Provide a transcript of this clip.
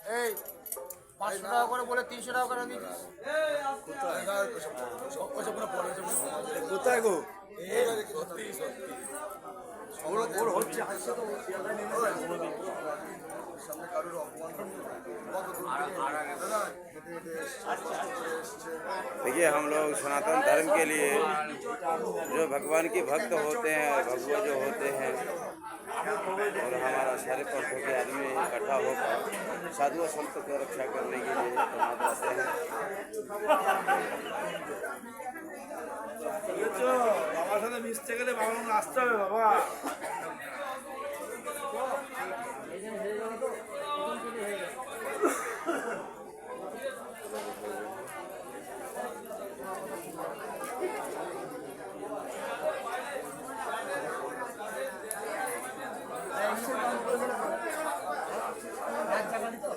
এই 500 টাকা করে বলে 300 টাকা করে দিচ্ছিস। কোথায় গো? সত্যি সত্যি ওর হচ্ছে সামনে কারোর অপমান देखिए हम लोग सनातन धर्म के लिए जो भगवान के भक्त होते हैं, भगवा जो होते हैं, और हमारा सारे पंथों के आदमी इकट्ठा होकर साधु संत को रक्षा करने के लिए तैनात रहते हैं। বাবার সাথে মিশতে গেলে বাবার মনে আসতে হবে বাবা। এক জায়গা তো